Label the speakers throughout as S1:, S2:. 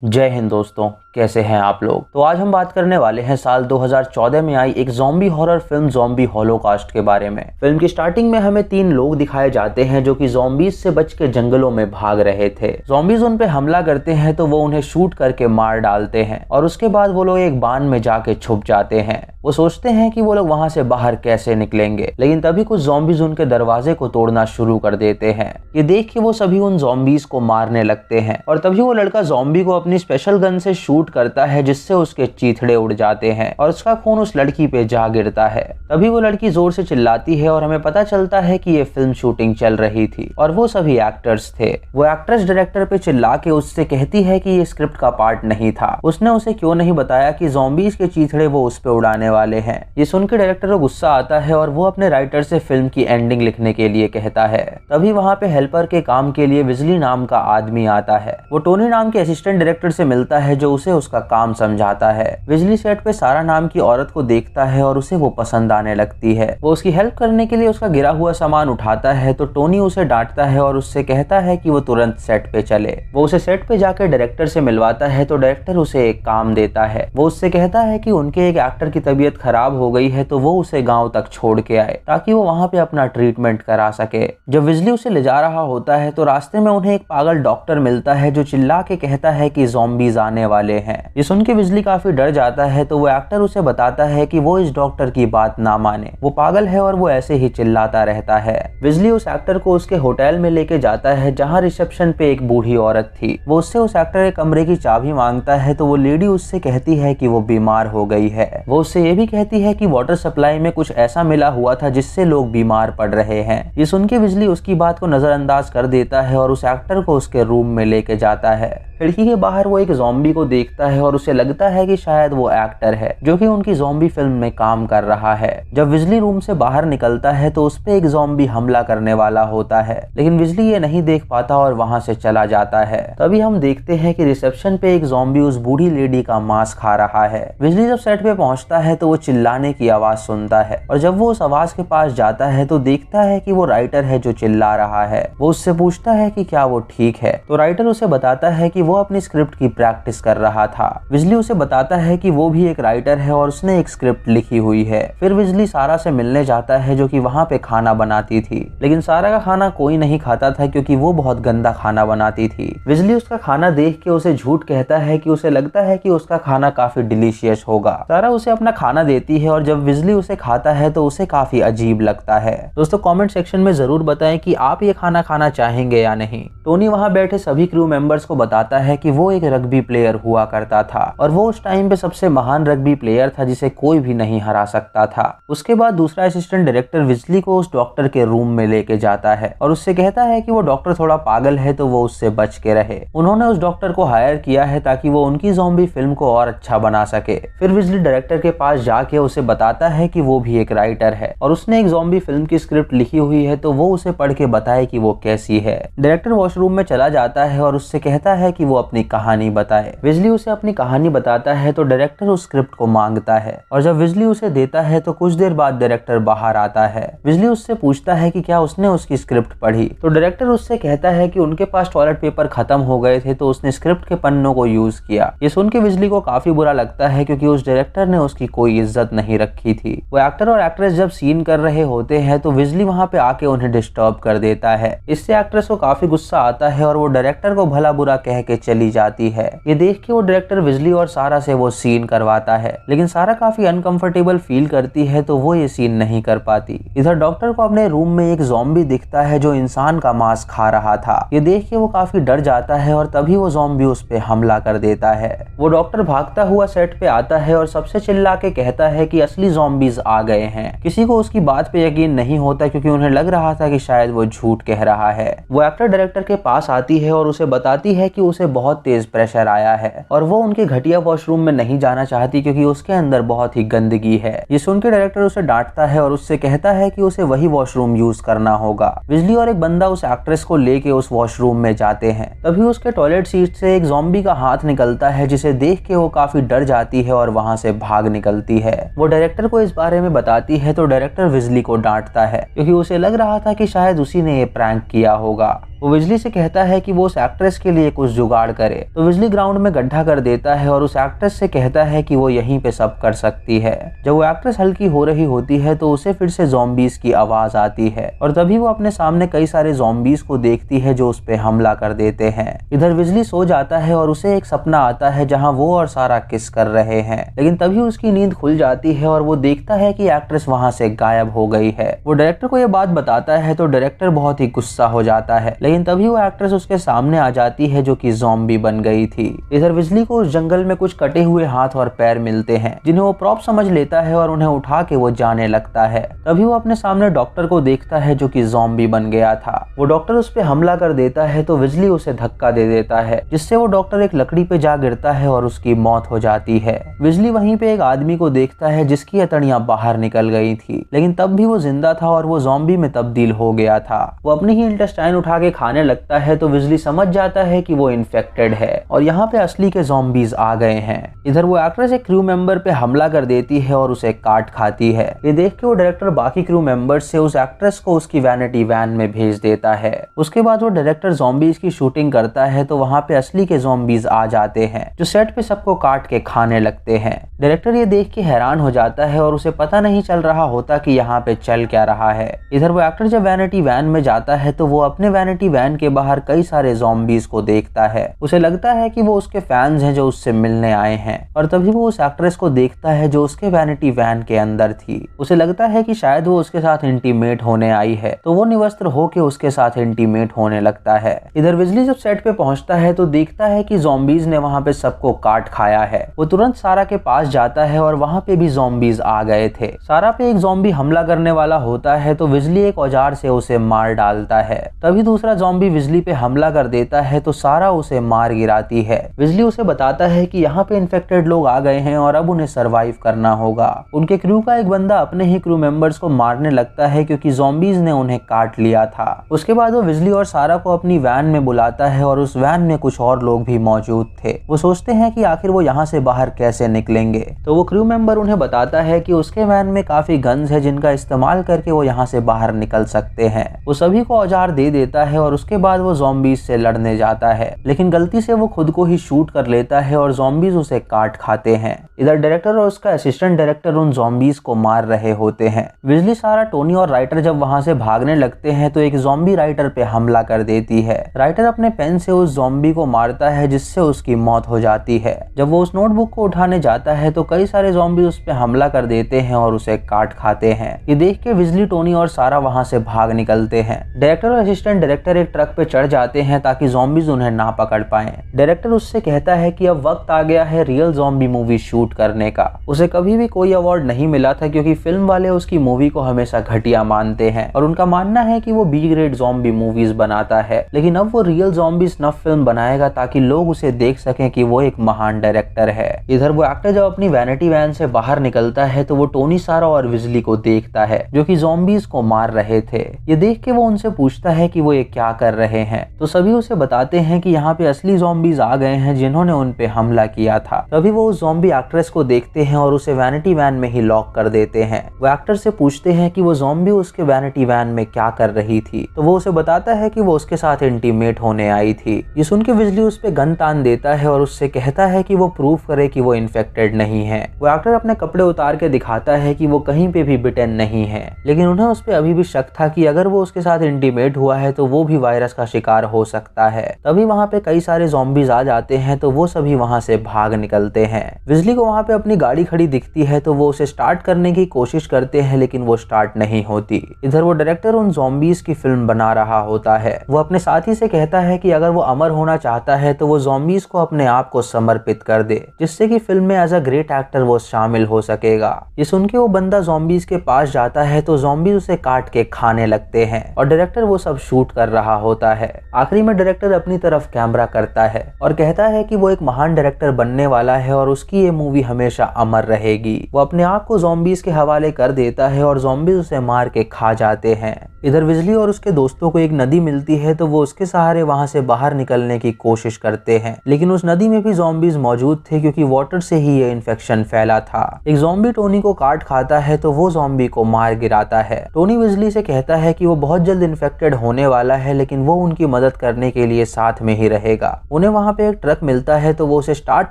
S1: जय हिंद दोस्तों, कैसे हैं आप लोग। तो आज हम बात करने वाले हैं साल 2014 में आई एक zombie horror film zombie holocaust के बारे में। फिल्म की स्टार्टिंग में हमें 3 लोग दिखाए जाते हैं जो कि ज़ॉम्बीज से बच के जंगलों में भाग रहे थे। ज़ॉम्बीज उन पे हमला करते हैं तो वो उन्हें शूट करके मार डालते हैं और उसके बाद वो लोग एक बांध में जाके छुप जाते हैं। वो सोचते हैं कि वो लोग वहां से बाहर कैसे निकलेंगे, लेकिन तभी कुछ ज़ॉम्बीज उनके दरवाजे को तोड़ना शुरू कर देते हैं। ये देख के वो सभी उन ज़ॉम्बीज को मारने लगते हैं और तभी वो लड़का ज़ॉम्बी को अपनी स्पेशल गन से शूट करता है जिससे उसके चीथड़े उड़ जाते हैं और उसका खून उस लड़की पे जा गिरता है। तभी वो लड़की जोर से चिल्लाती है और हमें पता चलता है कि ये फिल्म शूटिंग चल रही थी और वो सभी एक्टर्स थे। वो एक्ट्रेस डायरेक्टर पे चिल्ला के उससे कहती है कि ये स्क्रिप्ट का पार्ट नहीं था। उसने उसे क्यों नहीं बताया कि ज़ॉम्बीज के चीथड़े वो उस पे उड़ाने वाले हैं। ये सुन के डायरेक्टर को गुस्सा आता है और वो अपने राइटर से फिल्म की एंडिंग लिखने के लिए कहता है। तभी वहाँ पे हेल्पर के काम के लिए विजली नाम का आदमी आता है। वो टोनी नाम के असिस्टेंट डायरेक्टर से मिलता है जो उसे उसका काम समझाता है। विजली सेट पे सारा नाम की औरत को देखता है और उसे वो पसंद आने लगती है। वो उसकी हेल्प करने के लिए उसका गिरा हुआ सामान उठाता है तो टोनी उसे डांटता है और उससे कहता है कि वो तुरंत सेट पे चले। वो उसे सेट पे जाकर डायरेक्टर से मिलवाता है तो डायरेक्टर उसे एक काम देता है। वो उससे कहता है कि उनके एक एक्टर की तबीयत खराब हो गई है तो वो उसे गाँव तक छोड़ के आए ताकि वो वहाँ पे अपना ट्रीटमेंट करा सके। जब विजली उसे ले जा रहा होता है तो रास्ते में उन्हें एक पागल डॉक्टर मिलता है जो चिल्ला के कहता है कि ज़ॉम्बीज आने वाले हैं। ये सुन के विजली काफी डर जाता है तो वो एक्टर उसे बताता है कि वो इस डॉक्टर की बात ना माने, वो पागल है और वो ऐसे ही चिल्लाता रहता है। विजली उस एक्टर को उसके होटल में लेके जाता है जहाँ रिसेप्शन पे एक बूढ़ी औरत थी। वो उससे उस एक्टर के कमरे की चाबी मांगता है तो वो लेडी उससे कहती है कि वो बीमार हो गई है। वो उससे ये भी कहती है कि वाटर सप्लाई में कुछ ऐसा मिला हुआ था जिससे लोग बीमार पड़ रहे हैं। ये सुन के विजली उसकी बात को नजरअंदाज कर देता है और उस एक्टर को उसके रूम में लेके जाता है। खिड़की के बाहर वो एक ज़ॉम्बी को देखता है और उसे लगता है कि शायद वो एक्टर है जो कि उनकी ज़ॉम्बी फिल्म में काम कर रहा है। जब विजली रूम से बाहर निकलता है तो उस पे एक ज़ॉम्बी हमला करने वाला होता है, लेकिन विजली ये नहीं देख पाता और वहां से चला जाता है। तभी हम देखते हैं कि रिसेप्शन पे एक ज़ॉम्बी उस बूढ़ी लेडी का मांस खा रहा है। विजली जब सेट पे पहुंचता है तो वो चिल्लाने की आवाज सुनता है और जब वो उस आवाज के पास जाता है तो देखता है कि वो राइटर है जो चिल्ला रहा है। वो उससे पूछता है कि क्या वो ठीक है, तो राइटर उसे बताता है कि वो अपनी स्क्रिप्ट की प्रैक्टिस कर रहा था। विजली उसे बताता है कि वो भी एक राइटर है और उसने एक स्क्रिप्ट लिखी हुई है। फिर विजली सारा से मिलने जाता है जो कि वहाँ पे खाना बनाती थी, लेकिन सारा का खाना कोई नहीं खाता था क्योंकि वो बहुत गंदा खाना बनाती थी। विजली उसका खाना देख के उसे झूठ कहता है कि उसे लगता है कि उसका खाना काफी डिलीशियस होगा। सारा उसे अपना खाना देती है और जब विजली उसे खाता है तो उसे काफी अजीब लगता है। दोस्तों कमेंट सेक्शन में जरूर बताएं कि आप ये खाना खाना चाहेंगे या नहीं। टोनी वहाँ बैठे सभी क्रू मेंबर्स को बताता है कि वो एक रग्बी प्लेयर हुआ करता था और वो उस टाइम पे सबसे महान रग्बी प्लेयर था जिसे कोई भी नहीं हरा सकता था। उसके बाद दूसरा असिस्टेंट डायरेक्टर विजली को उस डॉक्टर के रूम में लेके जाता है और उससे कहता है कि वो डॉक्टर थोड़ा पागल है तो वो उससे बच के रहे। उन्होंने उस डॉक्टर को हायर किया है ताकि वो उनकी ज़ॉम्बी फिल्म को और अच्छा बना सके। फिर विजली डायरेक्टर के पास जाके उसे बताता है कि वो भी एक राइटर है और उसने एक ज़ॉम्बी फिल्म की स्क्रिप्ट लिखी हुई है तो वो उसे पढ़ के बताए कि वो कैसी है। डायरेक्टर वॉशरूम में चला जाता है और उससे कहता है कि वो अपनी कहानी बताए। विजली उसे अपनी कहानी बताता है तो डायरेक्टर उस स्क्रिप्ट को मांगता है और जब विजली उसे देता है तो कुछ देर बाद डायरेक्टर बाहर आता है। विजली उससे पूछता है कि क्या उसने उसकी स्क्रिप्ट पढ़ी, तो डायरेक्टर उससे कहता है कि उनके पास टॉयलेट पेपर खत्म हो गए थे तो उसने स्क्रिप्ट के पन्नों को यूज किया। ये सुन के विजली को काफी बुरा लगता है क्योंकि उस डायरेक्टर ने उसकी कोई इज्जत नहीं रखी थी। वो एक्टर और एक्ट्रेस जब सीन कर रहे होते हैं तो विजली वहाँ पे आके उन्हें डिस्टर्ब कर देता है। इससे एक्ट्रेस को काफी गुस्सा आता है और वो डायरेक्टर को भला बुरा कह के चली जाती है। ये देख के वो डायरेक्टर विजली और सारा से वो सीन करवाता है, लेकिन सारा काफी अनकंफर्टेबल फील करती है तो वो ये सीन नहीं कर पाती। इधर डॉक्टर को अपने रूम में एक ज़ॉम्बी दिखता है जो इंसान का मांस खा रहा था। ये देख के वो काफी डर जाता है और तभी वो ज़ॉम्बी उस पे हमला कर देता है। वो डॉक्टर भागता हुआ सेट पे आता है और सबसे चिल्ला के कहता है कि असली ज़ॉम्बीज आ गए हैं। किसी को उसकी बात पे यकीन नहीं होता क्योंकि उन्हें लग रहा था कि शायद वो झूठ कह रहा है। वो एक्टर डायरेक्टर के पास आती है और उसे बताती है कि उसे बहुत तेज प्रेशर आया है और वो उनके घटिया वॉशरूम में नहीं जाना चाहती क्योंकि उसके अंदर बहुत ही गंदगी है। ये सुन के डायरेक्टर उसे डांटता है और उससे कहता है कि उसे वही वॉशरूम यूज करना होगा। बिजली और एक बंदा उस एक्ट्रेस को लेके उस वॉशरूम में जाते हैं। तभी उसके टॉयलेट सीट से एक ज़ॉम्बी का हाथ निकलता है जिसे देख के वो काफी डर जाती है और वहां से भाग निकलती है। वो डायरेक्टर को इस बारे में बताती है तो डायरेक्टर बिजली को डांटता है क्योंकि उसे लग रहा था कि शायद उसी ने ये प्रैंक किया होगा। वो बिजली से कहता है कि वो उस एक्ट्रेस के लिए कुछ जुगाड़ करे। तो बिजली ग्राउंड में गड्ढा कर देता है और उस एक्ट्रेस से कहता है कि वो यहीं पे सब कर सकती है। जब वो एक्ट्रेस हल्की हो रही होती है तो उसे फिर से ज़ॉम्बीज़ की आवाज आती है और तभी वो अपने सामने कई सारे ज़ॉम्बीज़ को देखती है जो उस पे हमला कर देते हैं। इधर बिजली सो जाता है और उसे एक सपना आता है जहाँ वो और सारा किस कर रहे हैं, लेकिन तभी उसकी नींद खुल जाती है और वो देखता है कि एक्ट्रेस वहाँ से गायब हो गई है। वो डायरेक्टर को ये बात बताता है तो डायरेक्टर बहुत ही गुस्सा हो जाता है, लेकिन तभी वो एक्ट्रेस उसके सामने आ जाती है जो कि ज़ॉम्बी बन गई थी। इधर बिजली को उस जंगल में कुछ कटे हुए हाथ और पैर मिलते हैं जिन्हें वो प्रॉप समझ लेता है और उन्हें उठा के वो जाने लगता है। तभी वो अपने सामने डॉक्टर को देखता है जो कि ज़ॉम्बी बन गया था। वो डॉक्टर उस पे हमला कर देता है तो बिजली उसे धक्का दे देता है जिससे वो डॉक्टर एक लकड़ी पे जा गिरता है और उसकी मौत हो जाती है। बिजली वहीं पे एक आदमी को देखता है जिसकी हथेलियां बाहर निकल गई थी, लेकिन तब भी वो जिंदा था और वो ज़ॉम्बी में तब्दील हो गया था। वो अपनी ही इंटेस्टाइन उठा के खाने लगता है तो बिजली समझ जाता है कि वो इन्फेक्टेड है और यहाँ पे असली के ज़ॉम्बीज आ गए हैं। इधर वो एक्ट्रेस एक क्रू मेंबर पे हमला कर देती है और उसे काट खाती है। ये देख के वो डायरेक्टर बाकी क्रू मेंबर्स से उस एक्ट्रेस को उसकी वैनिटी वैन में भेज देता है। उसके बाद वो डायरेक्टर ज़ॉम्बीज की शूटिंग करता है तो वहाँ पे असली के ज़ॉम्बीज आ जाते हैं जो सेट पे सबको काट के खाने लगते हैं। डायरेक्टर ये देख के हैरान हो जाता है और उसे पता नहीं चल रहा होता कि यहाँ पे चल क्या रहा है। इधर वो एक्टर जब वैनिटी वैन में जाता है तो वो अपने वैनिटी वैन के बाहर कई सारे ज़ॉम्बीज को देखता है। उसे लगता है कि वो उसके फैंस हैं जो उससे मिलने आए हैं और तभी वो उस एक्ट्रेस को देखता है जो उसके वैनिटी वैन के अंदर थी। उसे लगता है कि शायद वो उसके साथ इंटीमेट होने आई है तो वो निवस्त्र होके उसके साथ इंटीमेट होने लगता है। इधर बिजली जब सेट पे पहुंचता है तो देखता है कि ज़ॉम्बीज ने वहां पे सबको काट खाया है। वो तुरंत सारा के पास जाता है और वहां पे भी ज़ॉम्बीज आ गए थे। सारा पे एक ज़ॉम्बी हमला करने वाला होता है तो बिजली एक औजार से उसे मार डालता है। तभी दूसरा ज़ॉम्बी बिजली पे हमला कर देता है तो सारा उसे मार गिराती है। बिजली उसे बताता है कि यहाँ पे इन्फेक्टेड लोग आ गए हैं और अब उन्हें सरवाइव करना होगा। उनके क्रू का एक बंदा अपने ही क्रू मेंबर्स को मारने लगता है क्योंकि ज़ॉम्बीज ने उन्हें काट लिया था। उसके बाद वो बिजली और सारा को अपनी वैन में बुलाता है और उस वैन में कुछ और लोग भी मौजूद थे। वो सोचते हैं कि आखिर वो यहाँ से बाहर कैसे निकलेंगे तो वो क्रू मेंबर उन्हें बताता है कि उसके वैन में काफी गन्स है जिनका इस्तेमाल करके वो यहाँ से बाहर निकल सकते हैं। वो सभी को औजार दे देता है और उसके बाद वो ज़ॉम्बीज से लड़ने जाता है, लेकिन गलती से वो खुद को ही शूट कर लेता है और ज़ॉम्बीज उसे काट खाते हैं। इधर डायरेक्टर और उसका असिस्टेंट डायरेक्टर उन ज़ॉम्बीज को मार रहे होते हैं। बिजली, सारा, टोनी और राइटर जब वहां से भागने लगते हैं तो एक ज़ॉम्बी राइटर पे हमला कर देती है। राइटर अपने पेन से उस ज़ॉम्बी को मारता है जिससे उसकी मौत हो जाती है। जब वो उस नोटबुक को उठाने जाता है तो कई सारे ज़ॉम्बी उस पे हमला कर देते हैं और उसे काट खाते हैं। ये देख के बिजली, टोनी और सारा वहां से भाग निकलते हैं। डायरेक्टर और असिस्टेंट डायरेक्टर एक ट्रक पे चढ़ जाते हैं ताकि ज़ॉम्बीज उन्हें ना पकड़ पाएं। डायरेक्टर उससे कहता है कि अब वक्त आ गया है रियल ज़ॉम्बी मूवी शूट करने का। उसे कभी भी कोई अवार्ड नहीं मिला था क्योंकि फिल्म वाले उसकी मूवी को हमेशा घटिया मानते हैं और उनका मानना है कि वो बी ग्रेड ज़ॉम्बी मूवीज बनाता है, लेकिन अब वो रियल ज़ॉम्बी स्नफ फिल्म बनाएगा ताकि लोग उसे देख सकें कि वो एक महान डायरेक्टर है। इधर वो एक्टर जब अपनी वैनिटी वैन से बाहर निकलता है तो वो टोनी, सारा और बिजली को देखता है जो कि ज़ॉम्बीज को मार रहे थे। ये देख के वो उनसे पूछता है कि वो ये क्या कर रहे हैं तो सभी उसे बताते हैं कि यहाँ पे असली ज़ॉम्बीज आ गए हैं जिन्होंने उन पे हमला किया था। तभी वो उस ज़ॉम्बी एक्ट्रेस को देखते हैं और उसे वैनिटी वैन में ही लॉक कर देते हैं। वो एक्टर से पूछते हैं कि वो ज़ॉम्बी उसके वैनिटी वैन में क्या कर रही थी तो वो उसे बताता है कि वो उसके साथ इंटीमेट होने आई थी। ये सुन के बिजली उस पे गन तान देता है और उससे कहता है कि वो प्रूफ करे कि वो इन्फेक्टेड नहीं है। वो एक्टर अपने कपड़े उतार के दिखाता है कि वो कहीं पे भी बिटेन नहीं है, लेकिन उन्हें उस पे अभी भी शक था कि अगर वो उसके साथ इंटीमेट हुआ है तो वो भी वायरस का शिकार हो सकता है। तभी वहाँ पे कई सारे ज़ॉम्बीज आ जाते हैं तो वो सभी वहाँ से भाग निकलते हैं। बिजली को वहाँ पे अपनी गाड़ी खड़ी दिखती है तो वो उसे स्टार्ट करने की कोशिश करते हैं लेकिन वो स्टार्ट नहीं होती। इधर वो डायरेक्टर उन ज़ॉम्बीज की फिल्म बना रहा होता है। वो अपने साथी से कहता है कि अगर वो अमर होना चाहता है तो वो ज़ॉम्बीज को अपने आप को समर्पित कर दे जिससे कि फिल्म में एज अ ग्रेट एक्टर वो शामिल हो सकेगा। ये सुन के वो बंदा ज़ॉम्बीज के पास जाता है तो ज़ॉम्बीज उसे काट के खाने लगते हैं और डायरेक्टर वो सब शूट कर रहा होता है। आखिरी में डायरेक्टर अपनी तरफ कैमरा करता है और कहता है कि वो एक महान डायरेक्टर बनने वाला है और उसकी ये मूवी हमेशा अमर रहेगी। वो अपने आप को ज़ॉम्बीज के हवाले कर देता है और ज़ॉम्बीज उसे मार के खा जाते हैं। इधर बिजली और उसके दोस्तों को एक नदी मिलती है तो वो उसके सहारे वहां से बाहर निकलने की कोशिश करते हैं, लेकिन उस नदी में भी ज़ॉम्बीज मौजूद थे क्योंकि वाटर से ही ये इन्फेक्शन फैला था। एक ज़ॉम्बी टोनी को काट खाता है तो वो ज़ॉम्बी को मार गिराता है। टोनी बिजली से कहता है कि वो बहुत जल्द इन्फेक्टेड होने वाला है, लेकिन वो उनकी मदद करने के लिए साथ में ही रहेगा। उन्हें वहाँ पे एक ट्रक मिलता है तो वो उसे स्टार्ट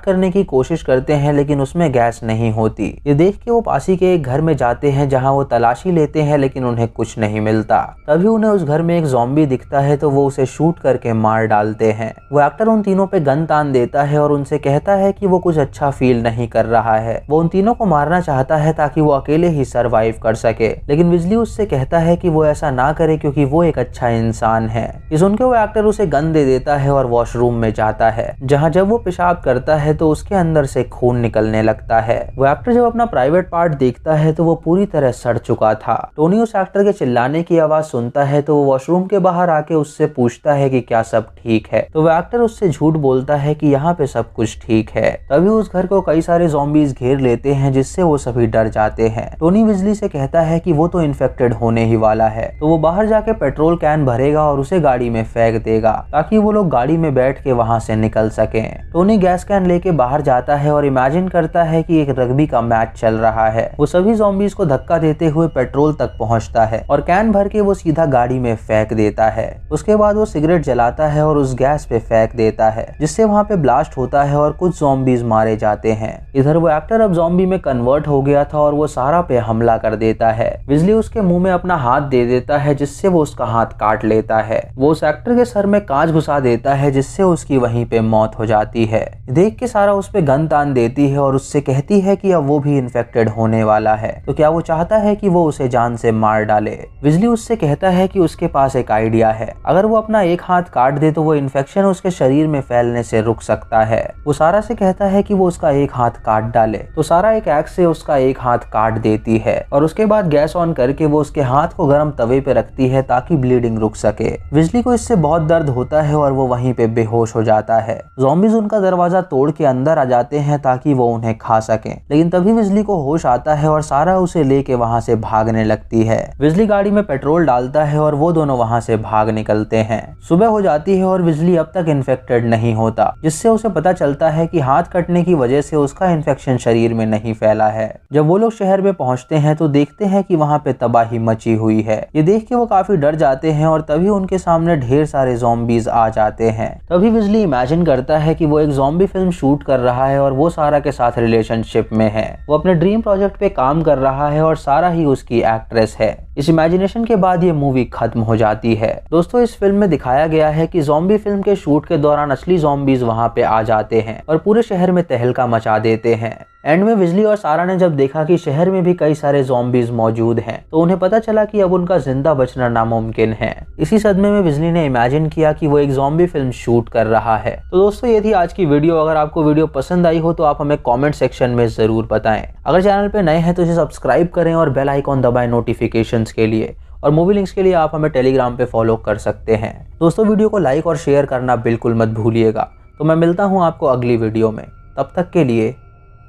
S1: करने की कोशिश करते हैं, लेकिन उसमें गैस नहीं होती। ये देख के वो पास ही के एक घर में जाते हैं जहाँ वो तलाशी लेते हैं, लेकिन उन्हें कुछ नहीं मिलता। तभी उन्हें उस घर में एक ज़ॉम्बी दिखता है तो वो उसे शूट करके मार डालते हैं। वो एक्टर उन तीनों पे गन तान देता है और उनसे कहता है कि वो कुछ अच्छा फील नहीं कर रहा है। वो उन तीनों को मारना चाहता है ताकि वो अकेले ही सरवाइव कर सके, लेकिन विजली उससे कहता है कि वो ऐसा ना करे क्योंकि वो एक अच्छा इंसान है। ये सुनकर वो एक्टर उसे गन दे देता है और वॉशरूम में जाता है, जहाँ जब वो पेशाब करता है तो उसके अंदर से खून निकलने लगता है। वो एक्टर जब अपना प्राइवेट पार्ट देखता है तो वो पूरी तरह सड़ चुका था। टोनी उस एक्टर के चिल्लाने की आवाज सुनता है तो वो वॉशरूम के बाहर आके उससे पूछता है कि क्या सब ठीक है। तो वो एक्टर उससे झूठ बोलता है कि यहाँ पे सब कुछ ठीक है। तभी उस घर को कई सारे ज़ॉम्बीज घेर लेते हैं, जिससे वो सभी डर जाते हैं। टोनी बिजली से कहता है कि वो तो इन्फेक्टेड होने ही वाला है, तो वो बाहर जाके पेट्रोल कैन भरेगा और उसे गाड़ी में फेंक देगा ताकि वो लोग गाड़ी में बैठ के वहां से निकल सकें। टोनी गैस कैन लेके बाहर जाता है और इमेजिन करता है कि एक रग्बी का मैच चल रहा है। वो सभी ज़ॉम्बीज को धक्का देते हुए पेट्रोल तक पहुंचता है और कैन भर के वो सीधा गाड़ी में फेंक देता है। उसके बाद वो सिगरेट जलाता है और उस गैस पे फेंक देता है, जिससे वहां पे ब्लास्ट होता है और कुछ ज़ॉम्बीज मारे जाते हैं। इधर वो एक्टर अब ज़ॉम्बी में कन्वर्ट हो गया था और वो सारा पे हमला कर देता है। बिजली उसके मुंह में अपना हाथ दे देता है, जिससे वो उसका हाथ काट लेता है। वो उस एक्टर के सर में कांच घुसा देता है, जिससे उसकी वहीं पे मौत हो जाती है। देख के सारा उस पे गन तान देती है और उससे कहती है कि अब वो भी इन्फेक्टेड होने वाला है, तो क्या वो चाहता है कि वो उसे जान से मार डाले। बिजली उससे कहता है कि उसके पास एक आइडिया है, अगर वो अपना एक हाथ काट दे तो वो इन्फेक्शन उसके शरीर में फैलने से रुक सकता है। वो सारा से कहता है कि वो उसका एक हाथ काट डाले, तो सारा एक एक्स से उसका एक हाथ काट देती है और उसके बाद गैस ऑन करके वो उसके हाथ को गर्म तवे पे रखती है ताकि ब्लीडिंग रुक सके। बिजली को इससे बहुत दर्द होता है और वो वहीं पे बेहोश हो जाता है। ज़ॉम्बीज उनका दरवाजा तोड़ के अंदर आ जाते हैं ताकि वो उन्हें खा सकें, लेकिन तभी बिजली को होश आता है और सारा उसे लेके वहां से भागने लगती है। बिजली गाड़ी में पेट्रोल डालता है और वो दोनों वहां से भाग निकलते हैं। सुबह हो जाती है और बिजली अब तक इन्फेक्टेड नहीं होता, जिससे उसे पता चलता है कि हाथ कटने की वजह से उसका इन्फेक्शन शरीर में नहीं फैला है। जब वो लोग शहर में पहुंचते हैं तो देखते हैं कि वहां पे तबाही मची हुई है। ये देख के वो काफी डर जाते हैं और तभी उनके सामने ढेर सारे ज़ॉम्बीज आ जाते हैं। तभी बिजली इमेजिन करता है कि वो एक ज़ॉम्बी फिल्म शूट कर रहा है और वो सारा के साथ रिलेशनशिप में है। वो अपने ड्रीम प्रोजेक्ट पे काम कर रहा है और सारा ही उसकी एक्ट्रेस है। इस इमेजिनेशन के बाद ये मूवी खत्म हो जाती है। दोस्तों, इस फिल्म में दिखाया गया है कि ज़ॉम्बी फिल्म के शूट के दौरान असली ज़ॉम्बीज वहां पे आ जाते हैं और पूरे शहर में तहलका मचा देते हैं। एंड में बिजली और सारा ने जब देखा कि शहर में भी कई सारे ज़ॉम्बीज मौजूद हैं, तो उन्हें पता चला कि अब उनका जिंदा बचना नामुमकिन है। इसी सदमे में बिजली ने इमेजिन किया कि वो एक ज़ॉम्बी फिल्म शूट कर रहा है। तो दोस्तों, ये थी आज की वीडियो। अगर आपको वीडियो पसंद आई हो तो आप हमें कॉमेंट सेक्शन में जरूर बताएं। अगर चैनल पे नए हैं तो इसे सब्सक्राइब करें और बेल आइकॉन दबाएं नोटिफिकेशंस के लिए। और मूवी लिंक्स के लिए आप हमें टेलीग्राम पे फॉलो कर सकते हैं। दोस्तों, वीडियो को लाइक और शेयर करना बिल्कुल मत भूलिएगा। तो मैं मिलता हूँ आपको अगली वीडियो में। तब तक के लिए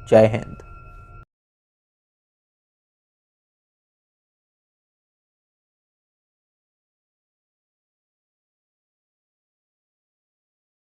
S1: जय हिंद।